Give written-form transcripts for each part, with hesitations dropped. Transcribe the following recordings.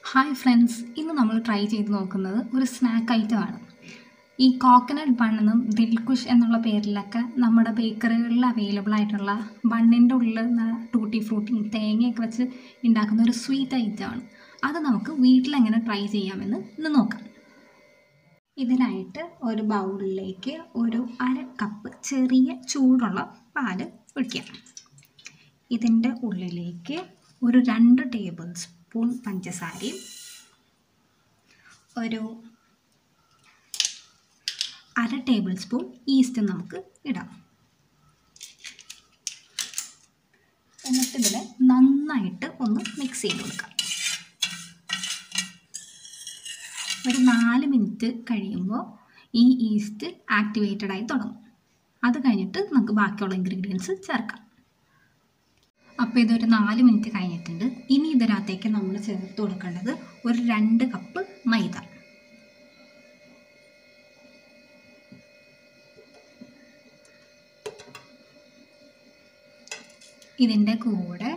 Hi friends, ഇന്ന് നമ്മൾ try ചെയ്ത് നോക്കുന്നത് ഒരു സ്നാക്ക് ഐറ്റമാണ്. ഈ കോക്കനട്ട് ബണ്ണെന്നും ദിൽകുഷ് എന്നുള്ള പേരിലൊക്കെ നമ്മുടെ ബേക്കറികളിൽ അവൈലബിൾ ആയിട്ടുള്ള ബണ്ണിൻ്റെ ഉള്ളിൽ ടൂട്ടി ഫ്രൂട്ടിയും തേങ്ങയൊക്കെ വെച്ച് ഉണ്ടാക്കുന്ന ഒരു സ്വീറ്റ് ഐറ്റമാണ്. അത് നമുക്ക് വീട്ടിലെങ്ങനെ ട്രൈ ചെയ്യാമെന്ന് ഇന്ന് നോക്കാം. ഇതിനായിട്ട് ഒരു ബൗളിലേക്ക് ഒരു 1/2 കപ്പ് ചെറിയ ചൂടുള്ള പാല് ഒഴിക്കാം. ഇതിൻ്റെ ഉള്ളിലേക്ക് ഒരു 2 ടേബിൾ സ്പൂൺ പഞ്ചസാരയും ഒരു 1/2 ടേബിൾ സ്പൂൺ ഈസ്റ്റും നമുക്ക് ഇടാം. എന്നിട്ട് ഇതിനെ നന്നായിട്ട് ഒന്ന് മിക്സ് ചെയ്ത് കൊടുക്കാം. ഒരു 4 മിനിറ്റ് കഴിയുമ്പോൾ ഈ ഈസ്റ്റ് ആക്ടിവേറ്റഡ് ആയി തുടങ്ങും. അത് കഴിഞ്ഞിട്ട് നമുക്ക് ബാക്കിയുള്ള ഇൻഗ്രീഡിയൻസ് ചേർക്കാം. അപ്പോൾ ഇതൊരു 4 മിനിറ്റ് കഴിഞ്ഞിട്ടുണ്ട്. ഇനി ഇതിനകത്തേക്ക് നമ്മൾ ചേർത്ത് കൊടുക്കേണ്ടത് ഒരു 2 കപ്പ് മൈദ. ഇതിൻ്റെ കൂടെ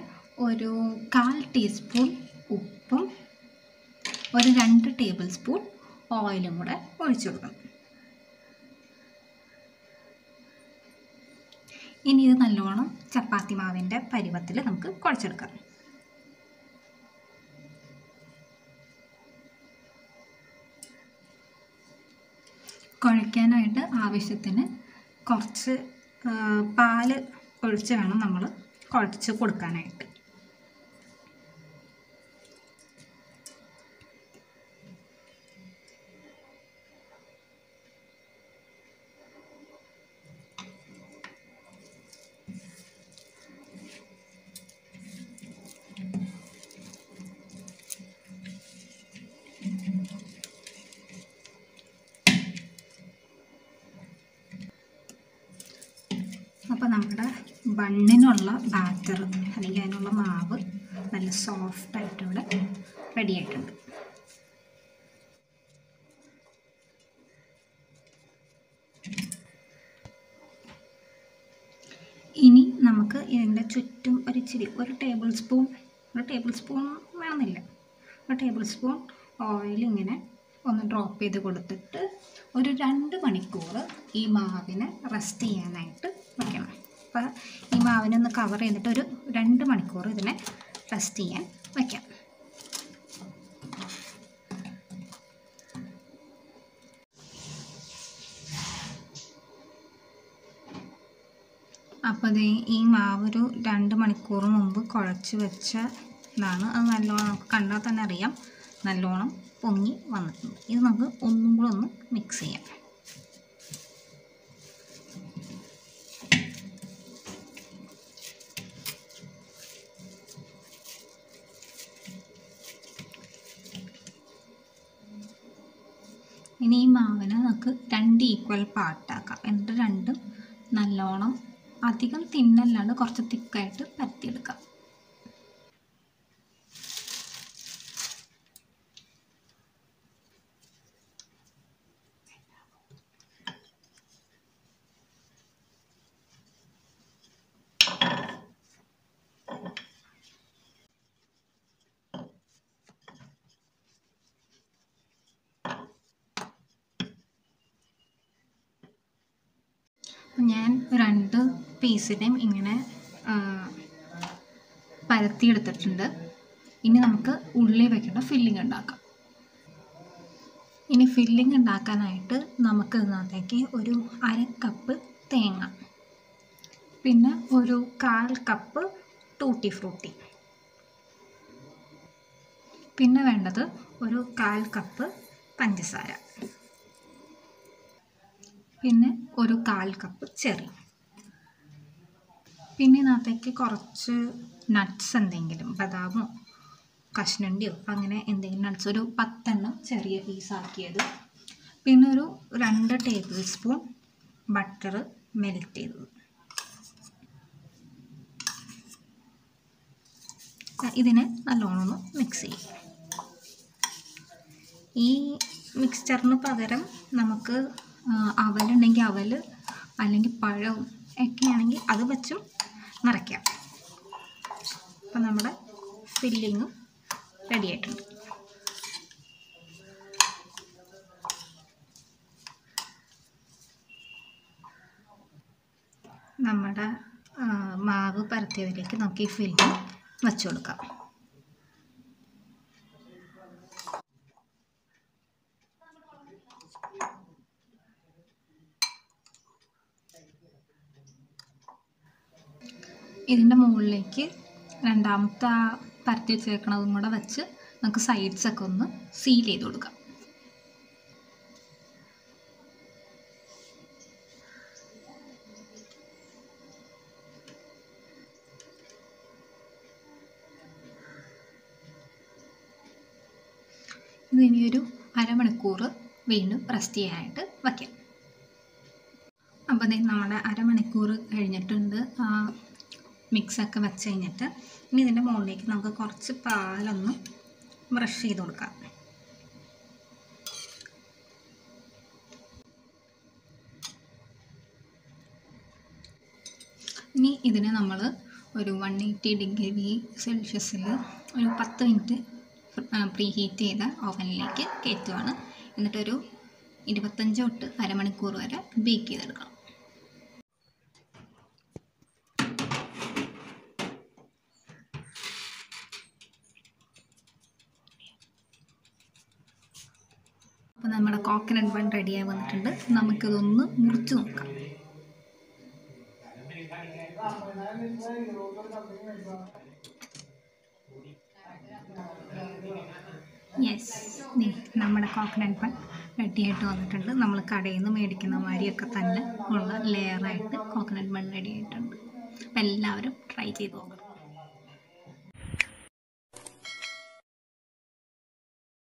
ഒരു 1/4 ടീസ്പൂൺ ഉപ്പും ഒരു 2 ടേബിൾ സ്പൂൺ ഓയിലും കൂടെ ഒഴിച്ചു കൊടുക്കണം. ഇനി ഇത് നല്ലോണം ചപ്പാത്തി മാവിൻ്റെ പരുവത്തിൽ നമുക്ക് കുഴച്ചെടുക്കാം. കുഴയ്ക്കാനായിട്ട് ആവശ്യത്തിന് കുറച്ച് പാല് ഒഴിച്ച് വേണം നമ്മൾ കുഴച്ച് കൊടുക്കാനായിട്ട്. അപ്പോൾ നമ്മുടെ ബണ്ണിനുള്ള ബാറ്റർ അല്ലെങ്കിൽ അതിനുള്ള മാവ് നല്ല സോഫ്റ്റായിട്ട് ഇവിടെ റെഡി ആയിട്ടുണ്ട്. ഇനി നമുക്ക് ഇതിൻ്റെ ചുറ്റും ഒരു ടേബിൾ സ്പൂൺ വേണമെന്നില്ല, ഒരു ടേബിൾ സ്പൂൺ ഓയിൽ ഇങ്ങനെ ഒന്ന് ഡ്രോപ്പ് ചെയ്ത് കൊടുത്തിട്ട് ഒരു 2 മണിക്കൂർ ഈ മാവിനെ റെസ്റ്റ് ചെയ്യാനായിട്ട് വയ്ക്കണം. അപ്പോൾ ഈ മാവിനൊന്ന് കവർ ചെയ്തിട്ട് ഒരു 2 മണിക്കൂർ ഇതിനെ റെസ്റ്റ് ചെയ്യാൻ വയ്ക്കാം. അപ്പോൾ ഈ മാവ് ഒരു 2 മണിക്കൂർ മുമ്പ് കുഴച്ച് വെച്ചതാണ്. അത് നല്ലോണം നമുക്ക് കണ്ടാൽ തന്നെ അറിയാം, നല്ലോണം പൊങ്ങി വന്നിട്ടുണ്ട്. ഇത് നമുക്ക് ഒന്നും കൂടെ ഒന്ന് മിക്സ് ചെയ്യാം. ഇനി ഈ മാവിനെ നമുക്ക് 2 ഈക്വൽ പാർട്ടാക്കാം. എന്നിട്ട് രണ്ടും നല്ലോണം അധികം തിന്നല്ലാണ്ട് കുറച്ച് തിക്കായിട്ട് പരത്തിയെടുക്കാം. ഞാൻ 2 പീസിനെയും ഇങ്ങനെ പരത്തിയെടുത്തിട്ടുണ്ട്. ഇനി നമുക്ക് ഉള്ളിൽ വെക്കേണ്ട ഫില്ലിംഗ് ഉണ്ടാക്കാം. ഇനി ഫില്ലിംഗ് ഉണ്ടാക്കാനായിട്ട് നമുക്ക് ഇതിനകത്തേക്ക് ഒരു 1/2 കപ്പ് തേങ്ങ, പിന്നെ ഒരു 1/4 കപ്പ് ടൂട്ടി ഫ്രൂട്ടി, പിന്നെ വേണ്ടത് ഒരു 1/4 കപ്പ് പഞ്ചസാര, പിന്നെ ഒരു 1/4 കപ്പ് ചെറി, പിന്നെ ഇതിനകത്തേക്ക് കുറച്ച് നട്ട്സ്, എന്തെങ്കിലും ബദാമോ കശുവണ്ടിയോ അങ്ങനെ എന്തെങ്കിലും നട്ട്സ്, ഒരു 10 എണ്ണം ചെറിയ പീസാക്കിയത്, പിന്നെ ഒരു 2 ടേബിൾ സ്പൂൺ ബട്ടർ മെൽറ്റ് ചെയ്തത്. ഇതിനെ നല്ലോണം ഒന്ന് മിക്സ് ചെയ്യും. ഈ മിക്സ്ചറിന് പകരം നമുക്ക് അവലുണ്ടെങ്കിൽ അവൽ, അല്ലെങ്കിൽ പഴവും ഒക്കെയാണെങ്കിൽ അത് വെച്ചും നിറയ്ക്കാം. അപ്പോൾ നമ്മുടെ ഫില്ലിങ്ങും റെഡി ആയിട്ടുണ്ട്. പരത്തിയതിലേക്ക് നമുക്ക് ഈ ഫില്ല് വെച്ച് കൊടുക്കാം. ഇതിൻ്റെ മുകളിലേക്ക് രണ്ടാമത്തെ പരത്തി വെച്ചേക്കണതും കൂടെ വെച്ച് നമുക്ക് സൈഡ്സൊക്കെ ഒന്ന് സീൽ ചെയ്ത് കൊടുക്കാം. ഇതിനിയൊരു അരമണിക്കൂർ വീണ്ടും റെസ്റ്റ് ചെയ്യാനായിട്ട് വയ്ക്കാം. അപ്പോൾ നമ്മുടെ അരമണിക്കൂർ കഴിഞ്ഞിട്ടുണ്ട്. മിക്സൊക്കെ വെച്ച് കഴിഞ്ഞിട്ട് ഇനി ഇതിൻ്റെ മുകളിലേക്ക് നമുക്ക് കുറച്ച് പാലൊന്ന് ബ്രഷ് ചെയ്ത് കൊടുക്കാം. ഇനി ഇതിനെ നമ്മൾ ഒരു 180 ഡിഗ്രി സെൽഷ്യസിൽ ഒരു 10 മിനിറ്റ് പ്രീ ഹീറ്റ് ചെയ്ത ഓവനിലേക്ക് കയറ്റുകയാണ്. എന്നിട്ടൊരു 25 തൊട്ട് അരമണിക്കൂർ വരെ ബേക്ക് ചെയ്തെടുക്കണം. അപ്പോൾ നമ്മുടെ കോക്കനട്ട് ബൺ റെഡിയായി വന്നിട്ടുണ്ട്. നമുക്കിതൊന്ന് മുറിച്ച് നോക്കാം. യെസ്, നമ്മുടെ കോക്കനട്ട് ബൺ റെഡിയായിട്ട് വന്നിട്ടുണ്ട്. നമ്മൾ കടയിൽ നിന്ന് മേടിക്കുന്ന മാതിരിയൊക്കെ തന്നെ ഉള്ള ലെയറായിട്ട് കോക്കനട്ട് ബൺ റെഡി ആയിട്ടുണ്ട്. അപ്പോൾ എല്ലാവരും ട്രൈ ചെയ്ത് നോക്കാം.